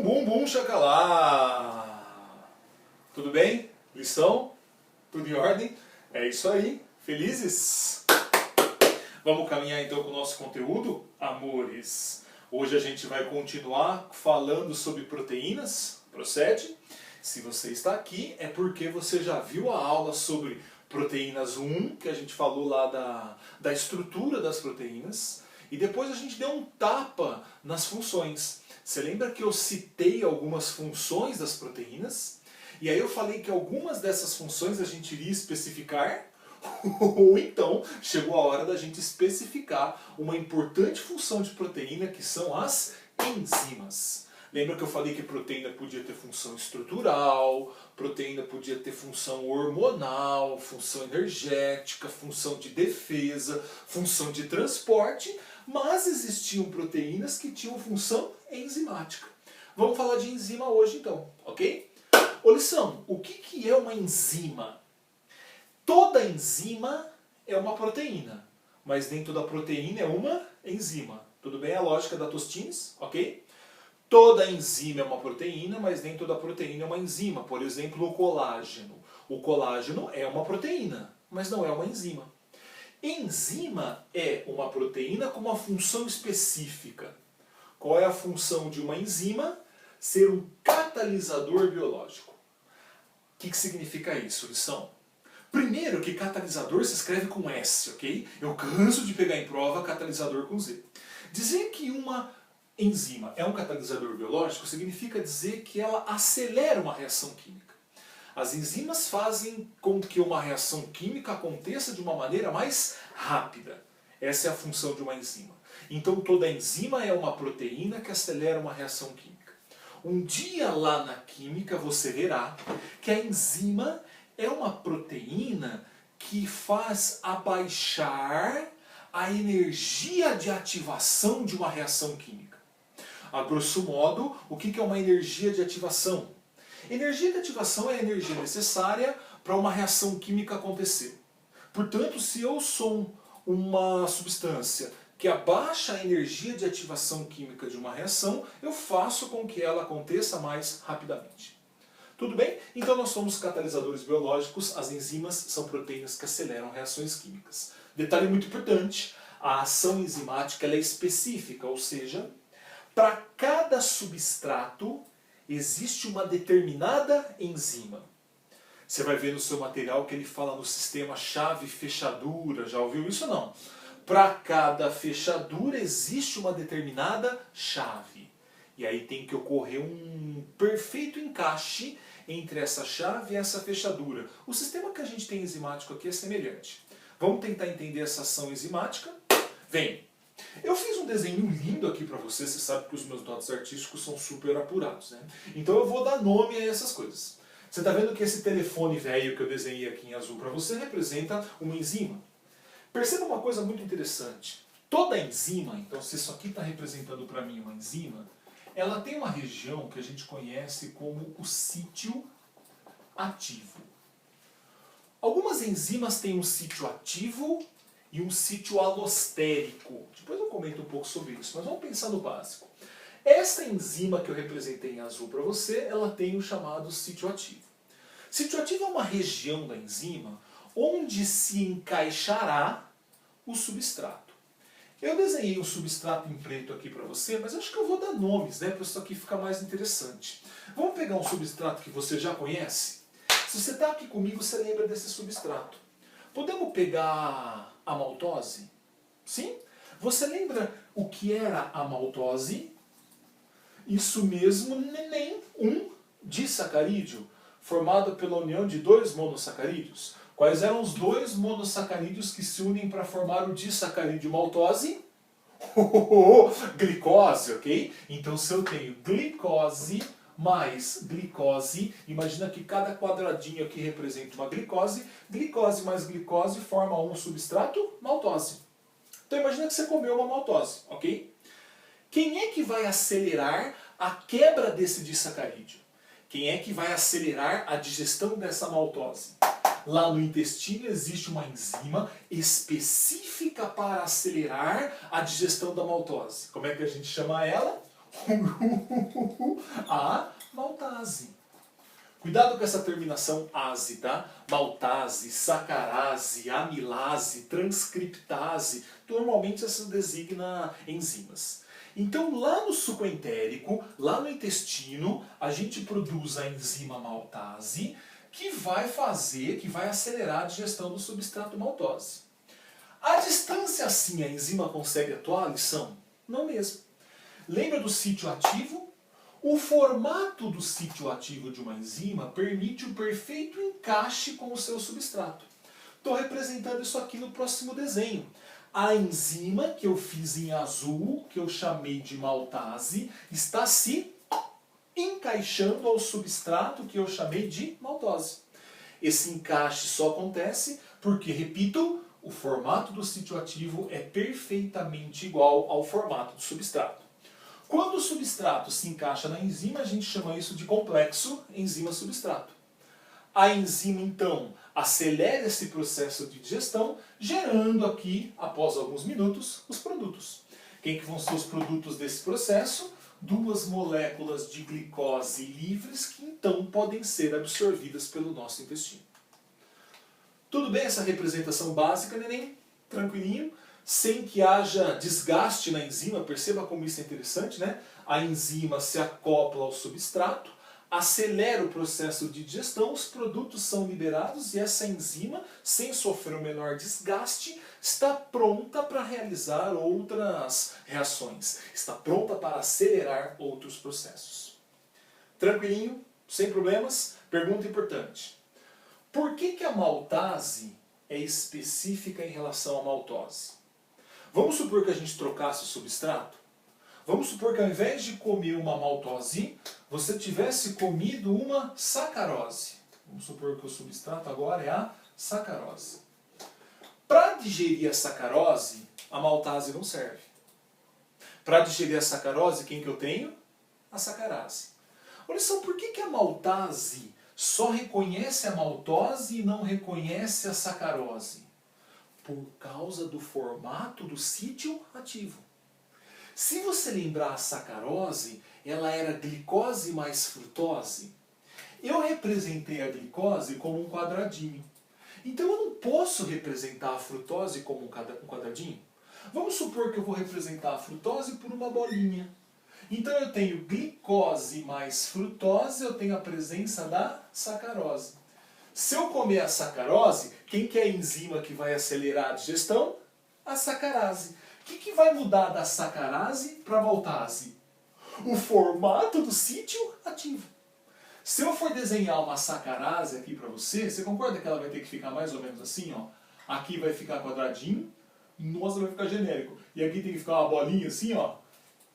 bum, bum, chacalá! Tudo bem? Lição? Tudo em ordem? É isso aí. Felizes? Vamos caminhar então com o nosso conteúdo? Amores! Hoje a gente vai continuar falando sobre proteínas. Procede? Se você está aqui é porque você já viu a aula sobre proteínas 1, que a gente falou lá da estrutura das proteínas. E depois a gente deu um tapa nas funções. Você lembra que eu citei algumas funções das proteínas? E aí eu falei que algumas dessas funções a gente iria especificar? Ou então chegou a hora da gente especificar uma importante função de proteína, que são as enzimas. Lembra que eu falei que proteína podia ter função estrutural, proteína podia ter função hormonal, função energética, função de defesa, função de transporte, mas existiam proteínas que tinham função enzimática. Vamos falar de enzima hoje então, ok? Ô lição, o que é uma enzima? Toda enzima é uma proteína, mas nem toda proteína é uma enzima. Tudo bem a lógica da Tostines, ok? Toda enzima é uma proteína, mas nem toda proteína é uma enzima. Por exemplo, o colágeno. O colágeno é uma proteína, mas não é uma enzima. Enzima é uma proteína com uma função específica. Qual é a função de uma enzima? Ser um catalisador biológico. O que significa isso, lição? Primeiro que catalisador se escreve com S, ok? Eu canso de pegar em prova catalisador com Z. Dizer que uma enzima é um catalisador biológico significa dizer que ela acelera uma reação química. As enzimas fazem com que uma reação química aconteça de uma maneira mais rápida. Essa é a função de uma enzima. Então toda enzima é uma proteína que acelera uma reação química. Um dia lá na química você verá que a enzima é uma proteína que faz abaixar a energia de ativação de uma reação química. A grosso modo, o que é uma energia de ativação? Energia de ativação é a energia necessária para uma reação química acontecer. Portanto, se eu sou uma substância que abaixa a energia de ativação química de uma reação, eu faço com que ela aconteça mais rapidamente. Tudo bem? Então nós somos catalisadores biológicos, as enzimas são proteínas que aceleram reações químicas. Detalhe muito importante, a ação enzimática ela é específica, ou seja, para cada substrato existe uma determinada enzima. Você vai ver no seu material que ele fala no sistema chave-fechadura, já ouviu isso ou não? Para cada fechadura existe uma determinada chave. E aí tem que ocorrer um perfeito encaixe entre essa chave e essa fechadura. O sistema que a gente tem enzimático aqui é semelhante. Vamos tentar entender essa ação enzimática? Vem! Eu fiz um desenho lindo aqui para você, você sabe que os meus dotes artísticos são super apurados, né? Então eu vou dar nome a essas coisas. Você está vendo que esse telefone velho que eu desenhei aqui em azul para você representa uma enzima. Perceba uma coisa muito interessante. Toda enzima, então se isso aqui está representando para mim uma enzima, ela tem uma região que a gente conhece como o sítio ativo. Algumas enzimas têm um sítio ativo e um sítio alostérico. Depois eu comento um pouco sobre isso, mas vamos pensar no básico. Essa enzima que eu representei em azul para você, ela tem o chamado sítio ativo. Sítio ativo é uma região da enzima onde se encaixará o substrato. Eu desenhei um substrato em preto aqui para você, mas acho que eu vou dar nomes, né, para isso aqui ficar mais interessante. Vamos pegar um substrato que você já conhece? Se você está aqui comigo, você lembra desse substrato. Podemos pegar a maltose? Sim? Você lembra o que era a maltose? Isso mesmo, neném, um disacarídeo, formado pela união de dois monossacarídeos. Quais eram os dois monossacarídeos que se unem para formar o disacarídeo maltose? Glicose, ok? Então se eu tenho glicose mais glicose, imagina que cada quadradinho aqui representa uma glicose, glicose mais glicose forma um substrato, maltose. Então imagina que você comeu uma maltose, ok? Quem é que vai acelerar a quebra desse disacarídeo? Quem é que vai acelerar a digestão dessa maltose? Lá no intestino existe uma enzima específica para acelerar a digestão da maltose. Como é que a gente chama ela? A maltase. Cuidado com essa terminação ase, tá? Maltase, sacarase, amilase, transcriptase. Normalmente isso designa enzimas. Então lá no suco entérico, lá no intestino, a gente produz a enzima maltase, que vai acelerar a digestão do substrato maltose. A distância assim a enzima consegue atuar, lição? Não mesmo. Lembra do sítio ativo? O formato do sítio ativo de uma enzima permite o perfeito encaixe com o seu substrato. Estou representando isso aqui no próximo desenho. A enzima que eu fiz em azul, que eu chamei de maltase, está se encaixando ao substrato que eu chamei de maltose. Esse encaixe só acontece porque, repito, o formato do sítio ativo é perfeitamente igual ao formato do substrato. Quando o substrato se encaixa na enzima, a gente chama isso de complexo enzima-substrato. A enzima, então, acelera esse processo de digestão, gerando aqui, após alguns minutos, os produtos. Quem que vão ser os produtos desse processo? 2 moléculas de glicose livres que, então, podem ser absorvidas pelo nosso intestino. Tudo bem essa representação básica, neném? Tranquilinho? Sem que haja desgaste na enzima, perceba como isso é interessante, né? A enzima se acopla ao substrato, acelera o processo de digestão, os produtos são liberados e essa enzima, sem sofrer o menor desgaste, está pronta para realizar outras reações, está pronta para acelerar outros processos. Tranquilinho? Sem problemas? Pergunta importante. Por que a maltase é específica em relação à maltose? Vamos supor que a gente trocasse o substrato? Vamos supor que ao invés de comer uma maltose, você tivesse comido uma sacarose. Vamos supor que o substrato agora é a sacarose. Para digerir a sacarose, a maltase não serve. Para digerir a sacarose, quem que eu tenho? A sacarase. Olha só, por que a maltase só reconhece a maltose e não reconhece a sacarose? Por causa do formato do sítio ativo. Se você lembrar a sacarose, ela era glicose mais frutose. Eu representei a glicose como um quadradinho. Então eu não posso representar a frutose como um quadradinho. Vamos supor que eu vou representar a frutose por uma bolinha. Então eu tenho glicose mais frutose, eu tenho a presença da sacarose. Se eu comer a sacarose, quem que é a enzima que vai acelerar a digestão? A sacarase. O que vai mudar da sacarase para a maltase? O formato do sítio ativo. Se eu for desenhar uma sacarase aqui para você, você concorda que ela vai ter que ficar mais ou menos assim, ó? Aqui vai ficar quadradinho, nossa, vai ficar genérico. E aqui tem que ficar uma bolinha assim, ó.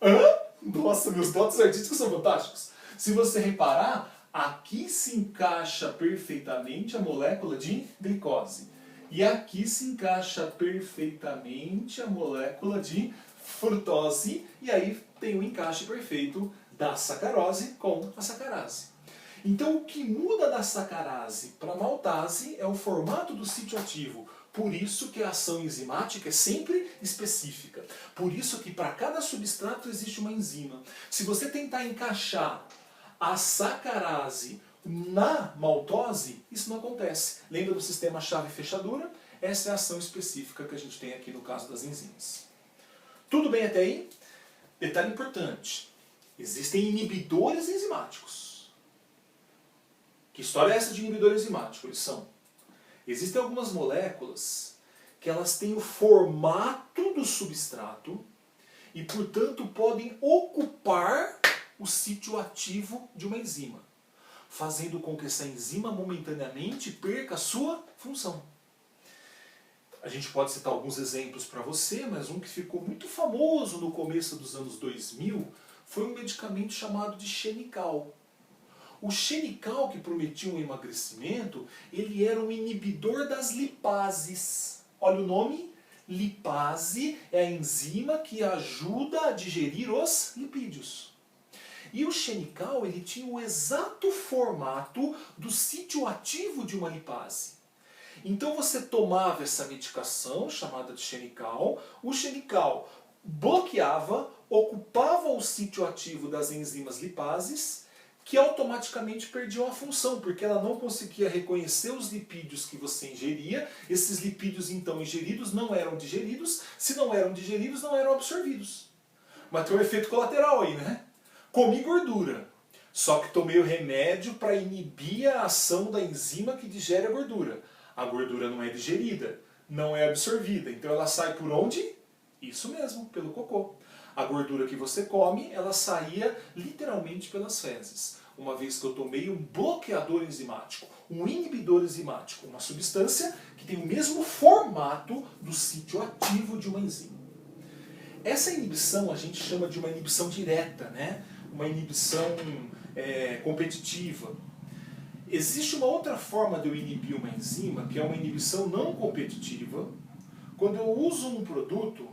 Hã? Nossa, meus dotes artísticos são fantásticos. Se você reparar, aqui se encaixa perfeitamente a molécula de glicose. E aqui se encaixa perfeitamente a molécula de frutose. E aí tem o encaixe perfeito da sacarose com a sacarase. Então o que muda da sacarase para a maltase é o formato do sítio ativo. Por isso que a ação enzimática é sempre específica. Por isso que para cada substrato existe uma enzima. Se você tentar encaixar a sacarase na maltose, isso não acontece. Lembra do sistema chave-fechadura? Essa é a ação específica que a gente tem aqui no caso das enzimas. Tudo bem até aí? Detalhe importante. Existem inibidores enzimáticos. Que história é essa de inibidor enzimático? Eles são. Existem algumas moléculas que elas têm o formato do substrato e, portanto, podem ocupar o sítio ativo de uma enzima, fazendo com que essa enzima momentaneamente perca a sua função. A gente pode citar alguns exemplos para você, mas um que ficou muito famoso no começo dos anos 2000 foi um medicamento chamado de Xenical. O Xenical, que prometia um emagrecimento, ele era um inibidor das lipases. Olha o nome, lipase é a enzima que ajuda a digerir os lipídios. E o Xenical, ele tinha o exato formato do sítio ativo de uma lipase. Então você tomava essa medicação chamada de Xenical, o Xenical bloqueava ocupava o sítio ativo das enzimas lipases, que automaticamente perdiam a função, porque ela não conseguia reconhecer os lipídios que você ingeria. Esses lipídios então ingeridos não eram digeridos, se não eram digeridos não eram absorvidos. Mas tem um efeito colateral aí, né? Comi gordura, só que tomei o remédio para inibir a ação da enzima que digere a gordura. A gordura não é digerida, não é absorvida, então ela sai por onde? Isso mesmo, pelo cocô. A gordura que você come, ela saía literalmente pelas fezes. Uma vez que eu tomei um bloqueador enzimático, um inibidor enzimático, uma substância que tem o mesmo formato do sítio ativo de uma enzima. Essa inibição a gente chama de uma inibição direta, né? Uma inibição competitiva. Existe uma outra forma de eu inibir uma enzima, que é uma inibição não competitiva, quando eu uso um produto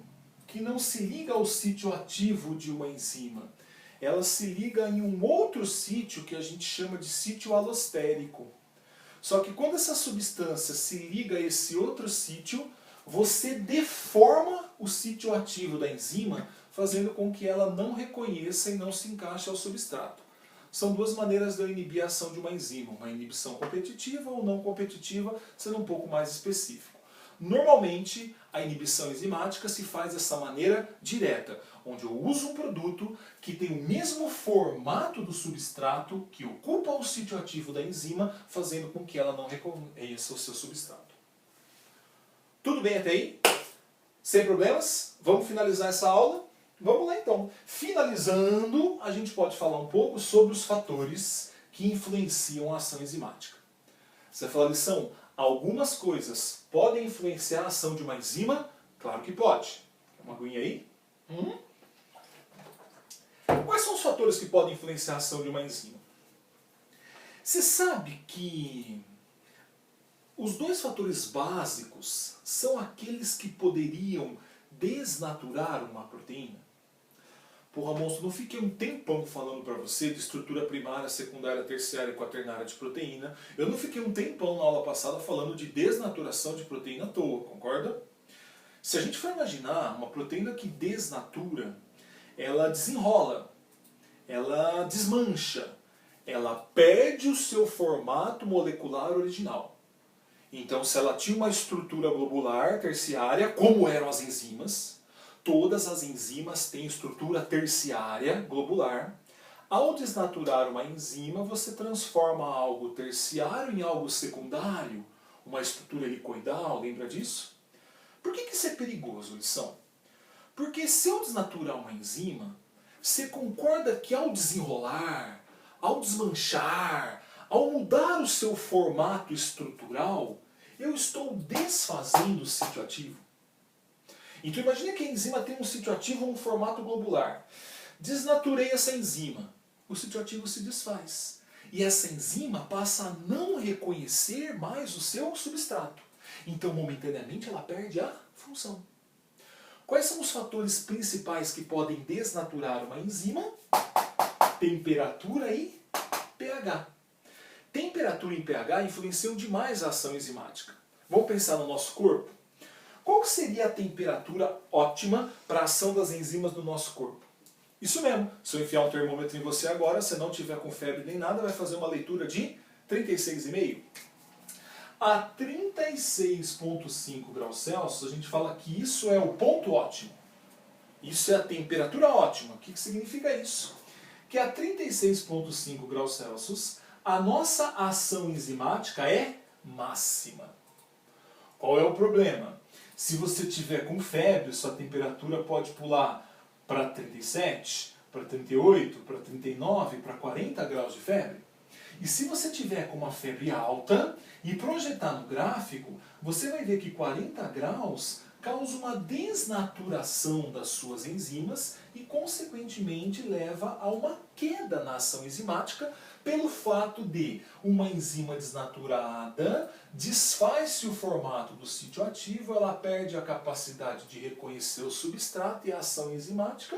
que não se liga ao sítio ativo de uma enzima. Ela se liga em um outro sítio que a gente chama de sítio alostérico. Só que quando essa substância se liga a esse outro sítio, você deforma o sítio ativo da enzima, fazendo com que ela não reconheça e não se encaixe ao substrato. São duas maneiras de eu inibir a ação de uma enzima, uma inibição competitiva ou não competitiva, sendo um pouco mais específico. Normalmente, a inibição enzimática se faz dessa maneira direta, onde eu uso um produto que tem o mesmo formato do substrato, que ocupa o sítio ativo da enzima, fazendo com que ela não reconheça o seu substrato. Tudo bem até aí? Sem problemas? Vamos finalizar essa aula? Vamos lá então. Finalizando, a gente pode falar um pouco sobre os fatores que influenciam a ação enzimática. Você vai falar, lição, algumas coisas podem influenciar a ação de uma enzima? Claro que pode. Quer uma aguinha aí? Quais são os fatores que podem influenciar a ação de uma enzima? Você sabe que os dois fatores básicos são aqueles que poderiam desnaturar uma proteína? Porra, monstro, não fiquei um tempão falando para você de estrutura primária, secundária, terciária e quaternária de proteína. Eu não fiquei um tempão na aula passada falando de desnaturação de proteína à toa, concorda? Se a gente for imaginar uma proteína que desnatura, ela desenrola, ela desmancha, ela perde o seu formato molecular original. Então, se ela tinha uma estrutura globular terciária, como eram as enzimas, todas as enzimas têm estrutura terciária globular. Ao desnaturar uma enzima, você transforma algo terciário em algo secundário, uma estrutura helicoidal, lembra disso? Por que isso é perigoso, lição? Porque se eu desnaturar uma enzima, você concorda que ao desenrolar, ao desmanchar, ao mudar o seu formato estrutural, eu estou desfazendo o sítio ativo? Então imagine que a enzima tem um sítio ativo um formato globular. Desnaturei essa enzima. O sítio ativo se desfaz. E essa enzima passa a não reconhecer mais o seu substrato. Então, momentaneamente, ela perde a função. Quais são os fatores principais que podem desnaturar uma enzima? Temperatura e pH. Temperatura e pH influenciam demais a ação enzimática. Vamos pensar no nosso corpo? Qual seria a temperatura ótima para a ação das enzimas do nosso corpo? Isso mesmo, se eu enfiar um termômetro em você agora, se não tiver com febre nem nada, vai fazer uma leitura de 36,5. A 36,5 graus Celsius, a gente fala que isso é o ponto ótimo. Isso é a temperatura ótima. O que significa isso? Que a 36,5 graus Celsius, a nossa ação enzimática é máxima. Qual é o problema? Se você tiver com febre, sua temperatura pode pular para 37, para 38, para 39, para 40 graus de febre. E se você tiver com uma febre alta e projetar no gráfico, você vai ver que 40 graus causa uma desnaturação das suas enzimas e, consequentemente, leva a uma queda na ação enzimática pelo fato de uma enzima desnaturada desfaz-se o formato do sítio ativo, ela perde a capacidade de reconhecer o substrato e a ação enzimática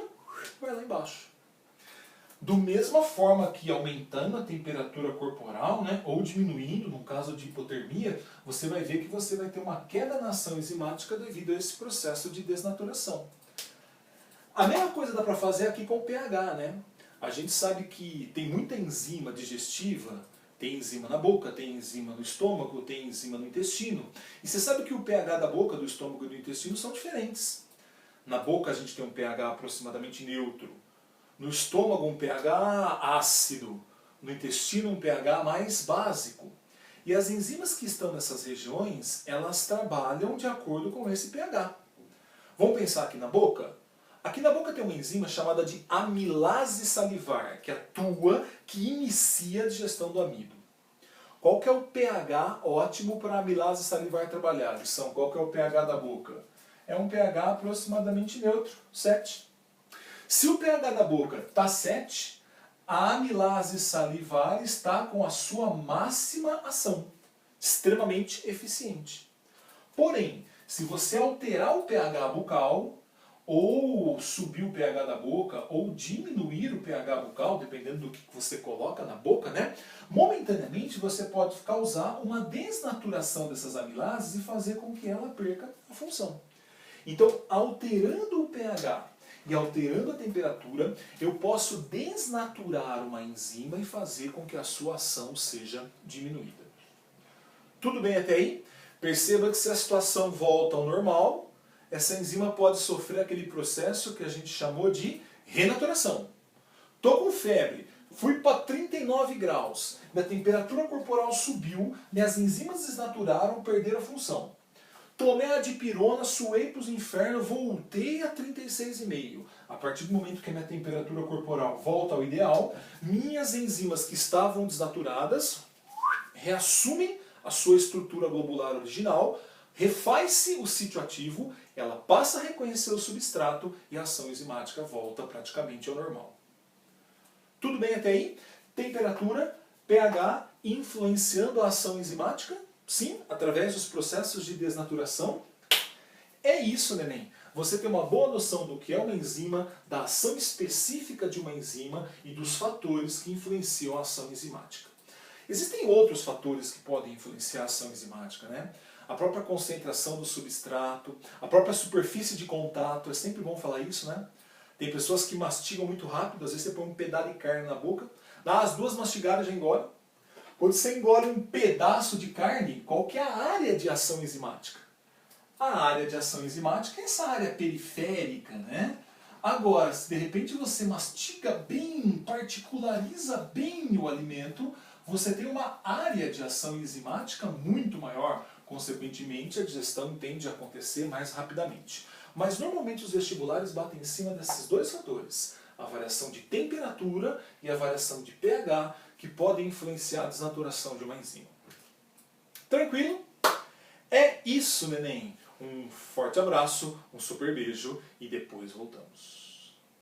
vai lá embaixo. Do mesma forma que aumentando a temperatura corporal, né, ou diminuindo, no caso de hipotermia, você vai ver que você vai ter uma queda na ação enzimática devido a esse processo de desnaturação. A mesma coisa dá para fazer aqui com o pH, né? A gente sabe que tem muita enzima digestiva, tem enzima na boca, tem enzima no estômago, tem enzima no intestino. E você sabe que o pH da boca, do estômago e do intestino são diferentes. Na boca a gente tem um pH aproximadamente neutro. No estômago um pH ácido. No intestino um pH mais básico. E as enzimas que estão nessas regiões, elas trabalham de acordo com esse pH. Vamos pensar aqui na boca? Aqui na boca tem uma enzima chamada de amilase salivar, que atua, que inicia a digestão do amido. Qual que é o pH ótimo para a amilase salivar trabalhar? Lição, qual que é o pH da boca? É um pH aproximadamente neutro, 7. Se o pH da boca está 7, a amilase salivar está com a sua máxima ação, extremamente eficiente. Porém, se você alterar o pH bucal, ou subir o pH da boca, ou diminuir o pH bucal, dependendo do que você coloca na boca, né? Momentaneamente você pode causar uma desnaturação dessas amilases e fazer com que ela perca a função. Então, alterando o pH e alterando a temperatura, eu posso desnaturar uma enzima e fazer com que a sua ação seja diminuída. Tudo bem até aí? Perceba que se a situação volta ao normal, essa enzima pode sofrer aquele processo que a gente chamou de renaturação. Estou com febre, fui para 39 graus, minha temperatura corporal subiu, minhas enzimas desnaturaram, perderam a função. Tomei a dipirona, suei para os infernos, voltei a 36,5. A partir do momento que a minha temperatura corporal volta ao ideal, minhas enzimas que estavam desnaturadas reassumem a sua estrutura globular original, refaz-se o sítio ativo, ela passa a reconhecer o substrato e a ação enzimática volta praticamente ao normal. Tudo bem até aí? Temperatura, pH influenciando a ação enzimática? Sim, através dos processos de desnaturação. É isso, neném. Você tem uma boa noção do que é uma enzima, da ação específica de uma enzima e dos fatores que influenciam a ação enzimática. Existem outros fatores que podem influenciar a ação enzimática, né? A própria concentração do substrato, a própria superfície de contato, é sempre bom falar isso, né? Tem pessoas que mastigam muito rápido, às vezes você põe um pedaço de carne na boca, dá as duas mastigadas e já engole. Quando você engole um pedaço de carne, qual que é a área de ação enzimática? A área de ação enzimática é essa área periférica, né? Agora, se de repente você mastiga bem, particulariza bem o alimento, você tem uma área de ação enzimática muito maior. Consequentemente, a digestão tende a acontecer mais rapidamente. Mas normalmente os vestibulares batem em cima desses dois fatores. A variação de temperatura e a variação de pH, que podem influenciar a desnaturação de uma enzima. Tranquilo? É isso, neném. Um forte abraço, um super beijo e depois voltamos.